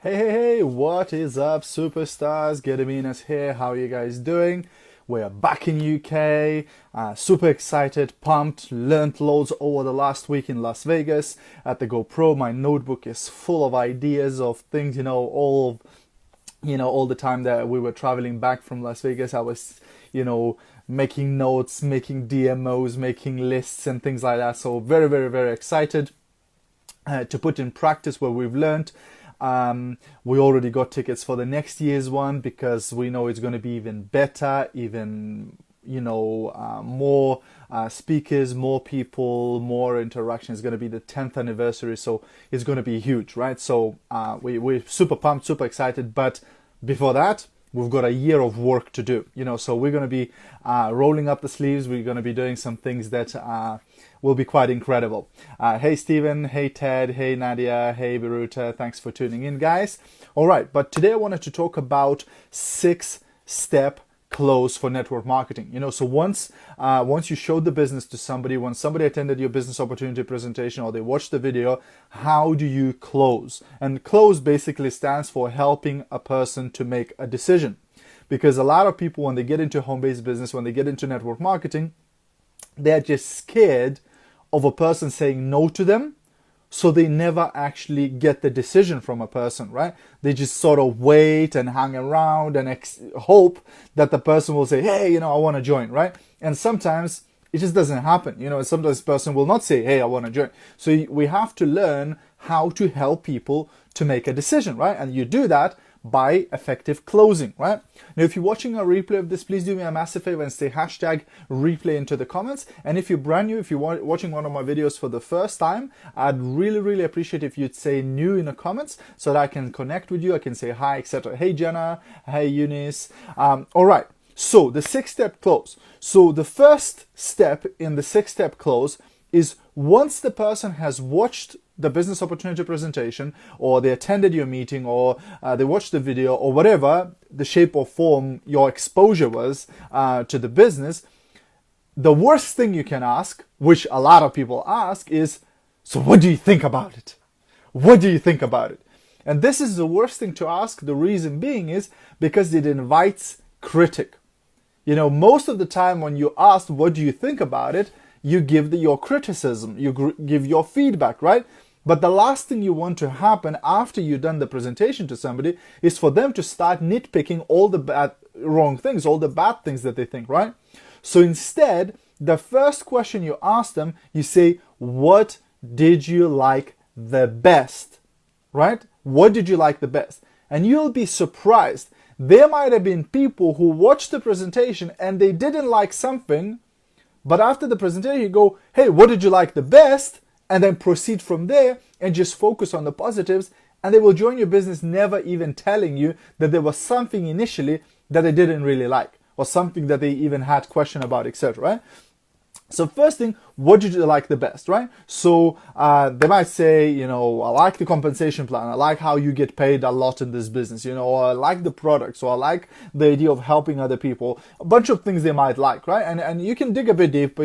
Hey, what is up, superstars? Gediminas here. How are you guys doing? We're back in UK. Super excited, pumped, learned loads over the last week in Las Vegas at the GoPro. My notebook is full of ideas of things, all the time that we were traveling back from Las Vegas. I was, making notes, making DMOs, making lists and things like that. So very, very, very excited to put in practice what we've learned. We already got tickets for the next year's one because we know it's going to be even better, even, more speakers, more people, more interaction. It's going to be the 10th anniversary, so it's going to be huge, right? So we're super pumped, super excited, but before that, we've got a year of work to do, so we're going to be rolling up the sleeves. We're going to be doing some things that will be quite incredible. Hey Stephen, hey Ted, hey Nadia, hey Biruta, thanks for tuning in, guys. All right, but today I wanted to talk about 6-step close for network marketing. So once you showed the business to somebody, when somebody attended your business opportunity presentation or they watched the video, how do you close? And close basically stands for helping a person to make a decision. Because a lot of people, when they get into home-based business, when they get into network marketing, they're just scared of a person saying no to them, so they never actually get the decision from a person, right? They just sort of wait and hang around and hope that the person will say, hey, I want to join, right? And sometimes it just doesn't happen. Sometimes the person will not say, hey, I want to join. So we have to learn how to help people to make a decision, right? And you do that by effective closing, right? Now, if you're watching a replay of this, please do me a massive favor and say hashtag replay into the comments. And if you're brand new, if you're watching one of my videos for the first time, I'd really, really appreciate if you'd say new in the comments so that I can connect with you. I can say hi, etc. Hey, Jenna. Hey, Eunice. All right. So the 6-step close. So the first step in the 6-step close is once the person has watched the business opportunity presentation, or they attended your meeting, or they watched the video, or whatever the shape or form your exposure was to the business, the worst thing you can ask, which a lot of people ask, is, so what do you think about it? What do you think about it? And this is the worst thing to ask. The reason being is because it invites critic. Most of the time when you ask, what do you think about it? You give your criticism, you give your feedback, right? But the last thing you want to happen after you've done the presentation to somebody is for them to start nitpicking all the wrong things, all the bad things that they think, right? So instead, the first question you ask them, you say, what did you like the best, right? What did you like the best? And you'll be surprised. There might have been people who watched the presentation and they didn't like something, but after the presentation, you go, hey, what did you like the best? And then proceed from there and just focus on the positives. And they will join your business never even telling you that there was something initially that they didn't really like, or something that they even had question about, etc. Right? So first thing, what did you like the best, right? So they might say, I like the compensation plan. I like how you get paid a lot in this business, or I like the product. So I like the idea of helping other people. A bunch of things they might like, right? And you can dig a bit deeper,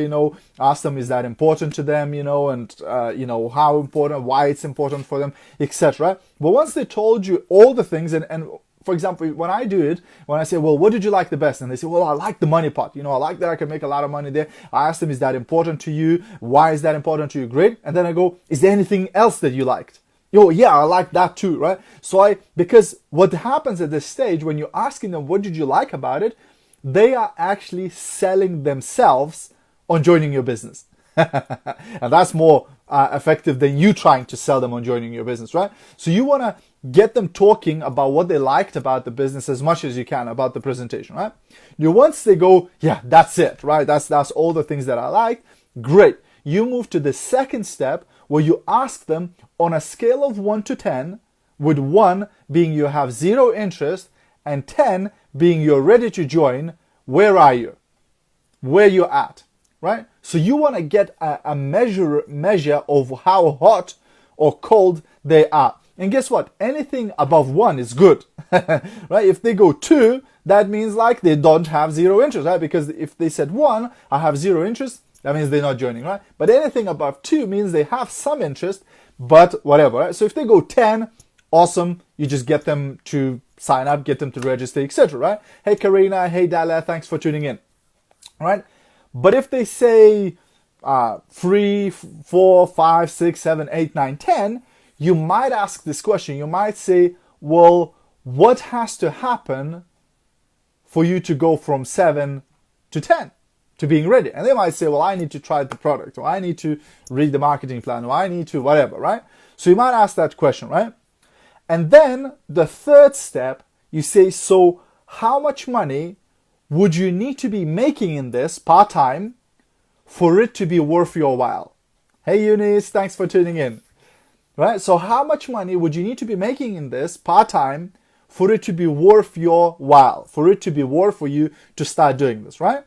ask them, is that important to them, and how important, why it's important for them, etc. But once they told you all the things, and for example, when I do it, when I say, well, what did you like the best? And they say, well, I like the money part. I like that I can make a lot of money there. I ask them, is that important to you? Why is that important to you? Great. And then I go, is there anything else that you liked? Yeah, I like that too, right? Because what happens at this stage, when you're asking them, what did you like about it? They are actually selling themselves on joining your business. And that's more effective than you trying to sell them on joining your business, right? So you want to get them talking about what they liked about the business as much as you can about the presentation, right? Once they go, yeah, that's it, right? That's all the things that I like. Great. You move to the second step where you ask them on a scale of 1 to 10, with 1 being you have 0 interest and 10 being you're ready to join. Where are you? Where you at, right? So you want to get a measure of how hot or cold they are. And guess what? Anything above 1 is good, right? If they go 2, that means like they don't have 0 interest, right? Because if they said 1, I have 0 interest, that means they're not joining, right? But anything above 2 means they have some interest, but whatever, right? So if they go 10, awesome, You just get them to sign up, get them to register, etc., right? Hey, Karina. Hey, Dala. Thanks for tuning in. Right? But if they say 3, 4, 5, 6, 7, 8, 9, 10, you might ask this question. You might say, well, what has to happen for you to go from 7 to 10 to being ready? And they might say, well, I need to try the product, or I need to read the marketing plan, or I need to whatever, right? So you might ask that question, right? And then the third step, you say, so how much money would you need to be making in this part-time for it to be worth your while? Hey, Eunice, thanks for tuning in. Right? So how much money would you need to be making in this part-time for it to be worth your while, for it to be worth for you to start doing this, right?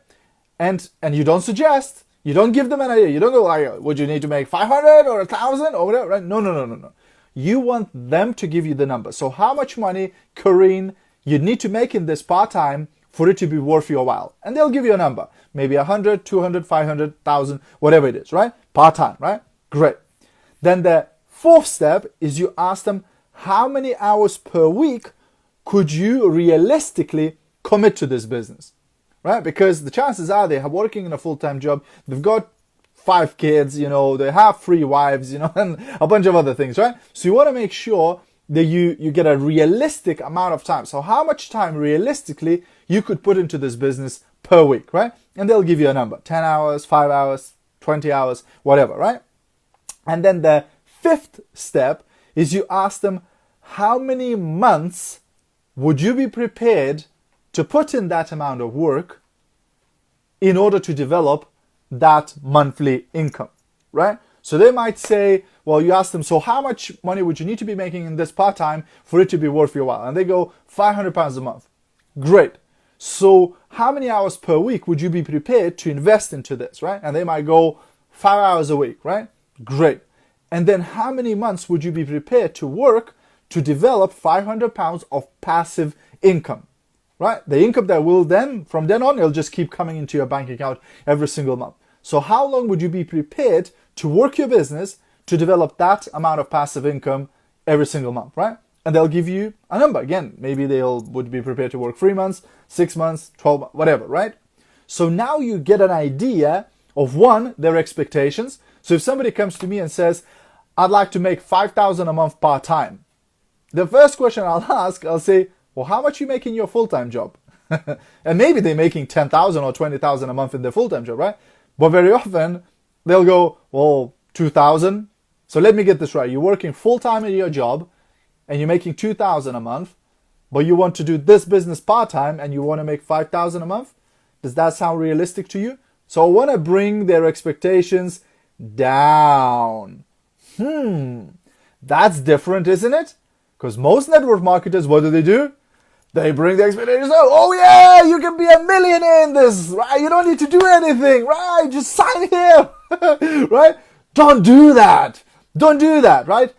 And you don't suggest, you don't give them an idea. You don't go like, would you need to make 500 or 1,000 or whatever, right? No. You want them to give you the number. So how much money, Corinne, you need to make in this part-time for it to be worth your while? And they'll give you a number. Maybe 100, 200, 500, 1,000, whatever it is, right? Part-time, right? Great. Then the fourth step is you ask them, how many hours per week could you realistically commit to this business, right? Because the chances are they are working in a full-time job, they've got 5 kids, they have 3 wives, and a bunch of other things, right? So you want to make sure that you get a realistic amount of time. So how much time realistically you could put into this business per week, right? And they'll give you a number, 10 hours, 5 hours, 20 hours, whatever, right? And then the fifth step is you ask them, how many months would you be prepared to put in that amount of work in order to develop that monthly income, right? So they might say, well, you ask them, so how much money would you need to be making in this part-time for it to be worth your while? And they go, £500 a month. Great. So how many hours per week would you be prepared to invest into this, right? And they might go 5 hours a week, right? Great. And then how many months would you be prepared to work to develop £500 of passive income, right? The income that will then, from then on, it'll just keep coming into your bank account every single month. So how long would you be prepared to work your business to develop that amount of passive income every single month, right? And they'll give you a number. Again, maybe would be prepared to work 3 months, 6 months, 12 months, whatever, right? So now you get an idea of, one, their expectations. So if somebody comes to me and says, I'd like to make 5,000 a month part-time, the first question I'll say, well, how much you make in your full-time job? And maybe they're making 10,000 or 20,000 a month in their full-time job, right? But very often they'll go, well, 2,000. So let me get this right. You're working full-time in your job and you're making 2,000 a month, but you want to do this business part-time and you want to make 5,000 a month? Does that sound realistic to you? So I want to bring their expectations down. That's different, isn't it? Because most network marketers, what do? They bring the expectations up. Oh yeah, you can be a millionaire in this, right? You don't need to do anything, right? Just sign here, right? Don't do that. Don't do that, right?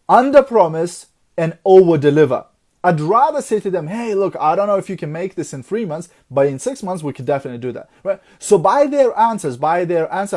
Under promise and over deliver. I'd rather say to them, hey, look, I don't know if you can make this in 3 months, but in 6 months, we could definitely do that, right? So by their answer,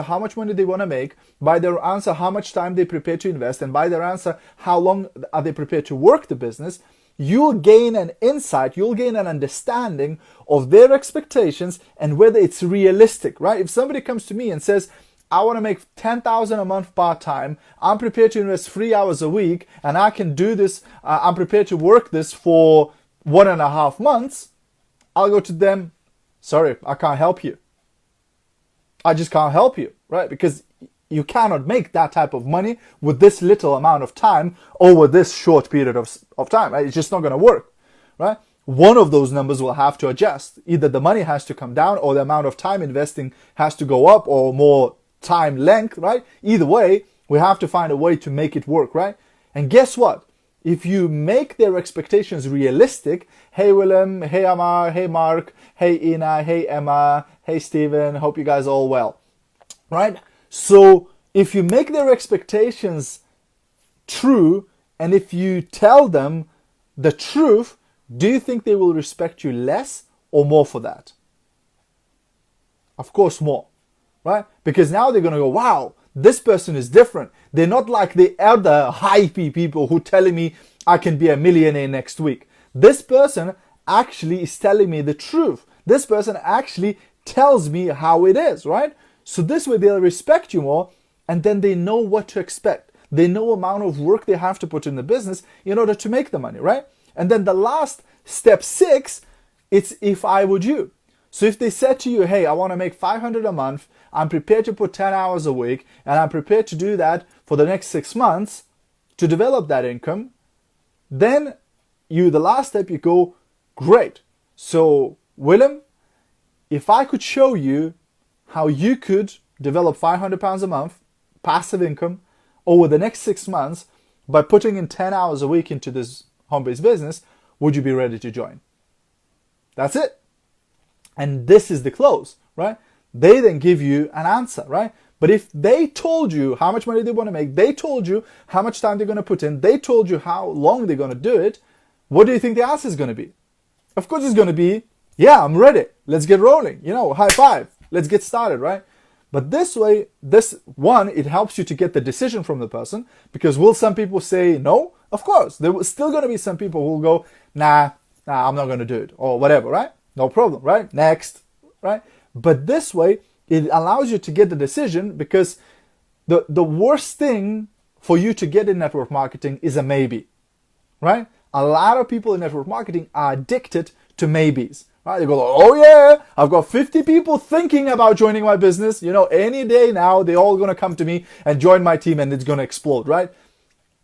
how much money they want to make, by their answer, how much time they prepare to invest, and by their answer, how long are they prepared to work the business, you'll gain an insight, you'll gain an understanding of their expectations and whether it's realistic, right? If somebody comes to me and says, I want to make 10,000 a month part-time, I'm prepared to invest 3 hours a week, and I can do this, I'm prepared to work this for 1.5 months, I'll go to them, sorry, I can't help you. I just can't help you, right? Because you cannot make that type of money with this little amount of time over this short period of time, right? It's just not going to work, right? One of those numbers will have to adjust. Either the money has to come down or the amount of time investing has to go up or more time length, right? Either way, we have to find a way to make it work, right? And guess what? If you make their expectations realistic, hey Willem, hey Amar, hey Mark, hey Ina, hey Emma, hey Steven, hope you guys are all well, right? So if you make their expectations true, and if you tell them the truth, do you think they will respect you less or more for that? Of course, more. Right? Because now they're going to go, wow, This person is different. They're not like the other hypey people who telling me I can be a millionaire next week. This person actually is telling me the truth. This person actually tells me how it is, right? So this way they'll respect you more, and then they know what to expect. They know the amount of work they have to put in the business in order to make the money, right? And then the last step 6, it's if I would you. So if they said to you, hey, I want to make $500 a month, I'm prepared to put 10 hours a week, and I'm prepared to do that for the next 6 months to develop that income, then the last step, you go, great. So Willem, if I could show you how you could develop £500 a month, passive income, over the next 6 months by putting in 10 hours a week into this home-based business, would you be ready to join? That's it. And this is the close, right? They then give you an answer, right? But if they told you how much money they want to make, they told you how much time they're going to put in, they told you how long they're going to do it, what do you think the answer is going to be? Of course it's going to be, yeah, I'm ready. Let's get rolling. High five. Let's get started, right? But this way, it helps you to get the decision from the person, because will some people say no? Of course. There will still going to be some people who will go, nah, I'm not going to do it, or whatever, right? No problem, right? Next, right? But this way, it allows you to get the decision, because the worst thing for you to get in network marketing is a maybe, right? A lot of people in network marketing are addicted to maybes, right? They go, oh yeah, I've got 50 people thinking about joining my business. Any day now, they're all going to come to me and join my team, and it's going to explode, right?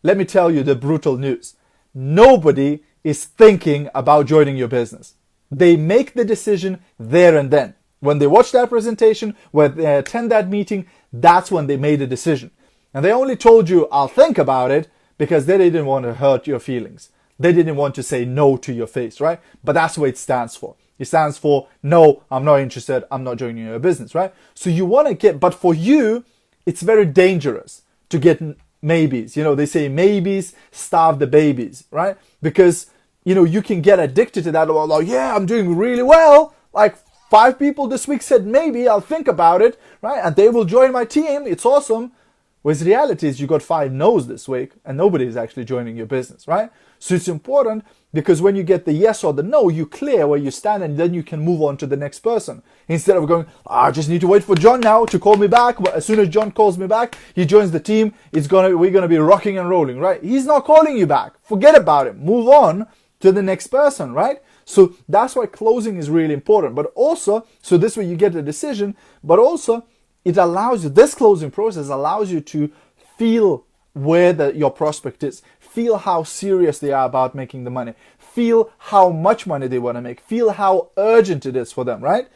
Let me tell you the brutal news. Nobody is thinking about joining your business. They make the decision there and then. When they watch that presentation, when they attend that meeting, that's when they made a decision. And they only told you, I'll think about it, because they didn't want to hurt your feelings. They didn't want to say no to your face, right? But that's what it stands for. It stands for, no, I'm not interested. I'm not joining your business, right? So you want to get, but for you, it's very dangerous to get maybes. They say maybes starve the babies, right? Because, you can get addicted to that. Like, yeah, I'm doing really well. Like 5 people this week said, maybe I'll think about it, right? And they will join my team. It's awesome. Whereas the reality is you got 5 no's this week and nobody is actually joining your business, right? So it's important, because when you get the yes or the no, you clear where you stand, and then you can move on to the next person. Instead of going, I just need to wait for John now to call me back. But as soon as John calls me back, he joins the team. We're gonna be rocking and rolling, right? He's not calling you back. Forget about it. Move on to the next person, right? So that's why closing is really important. But also, so this way you get the decision, but also it allows you, this closing process allows you to feel where your prospect is. Feel how serious they are about making the money. Feel how much money they want to make. Feel how urgent it is for them, right?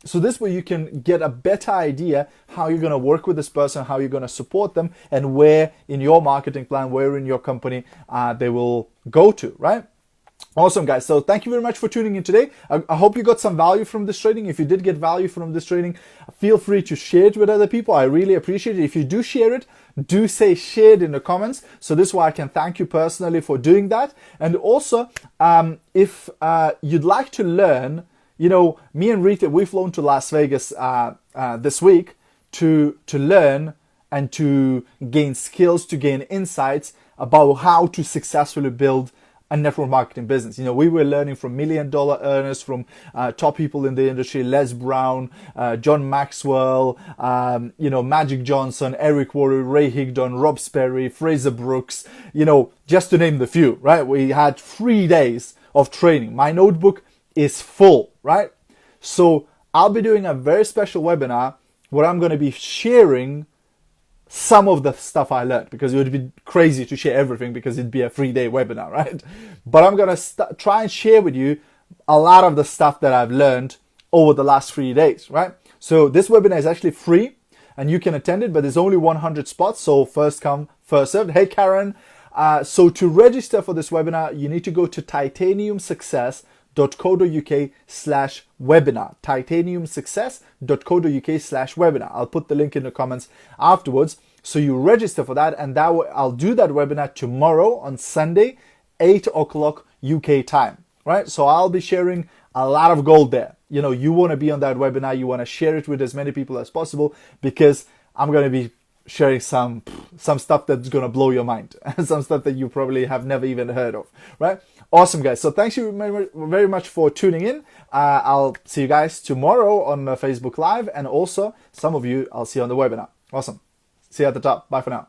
So this way you can get a better idea how you're going to work with this person, how you're going to support them, and where in your marketing plan, where in your company they will go to, right? Awesome, guys. So thank you very much for tuning in today. I hope you got some value from this training. If you did get value from this training, feel free to share it with other people. I really appreciate it. If you do share it, do say shared in the comments. So this way I can thank you personally for doing that. And also, if you'd like to learn, me and Rita, we've flown to Las Vegas this week to learn and to gain skills, to gain insights about how to successfully build a network marketing business. We were learning from $1 million earners, from top people in the industry, Les Brown, John Maxwell, Magic Johnson, Eric Worre, Ray Higdon, Rob Sperry, Fraser Brooks, just to name the few, right? We had 3 days of training. My notebook is full, right? So I'll be doing a very special webinar where I'm going to be sharing some of the stuff I learned, because it would be crazy to share everything, because it'd be a 3-day webinar, right? But I'm going to try and share with you a lot of the stuff that I've learned over the last 3 days, right? So this webinar is actually free and you can attend it, but there's only 100 spots. So first come, first served. Hey, Karen. So to register for this webinar, you need to go to titaniumsuccess.co.uk/webinar. titaniumsuccess.co.uk/webinar. I'll put the link in the comments afterwards. So you register for that, and I'll do that webinar tomorrow on Sunday, 8 o'clock UK time, right? So I'll be sharing a lot of gold there. You want to be on that webinar. You want to share it with as many people as possible, because I'm going to be sharing some stuff that's gonna blow your mind, some stuff that you probably have never even heard of, right? Awesome, guys. So thanks you very much for tuning in. I'll see you guys tomorrow on Facebook Live, and also some of you I'll see on the webinar. Awesome. See you at the top. Bye for now.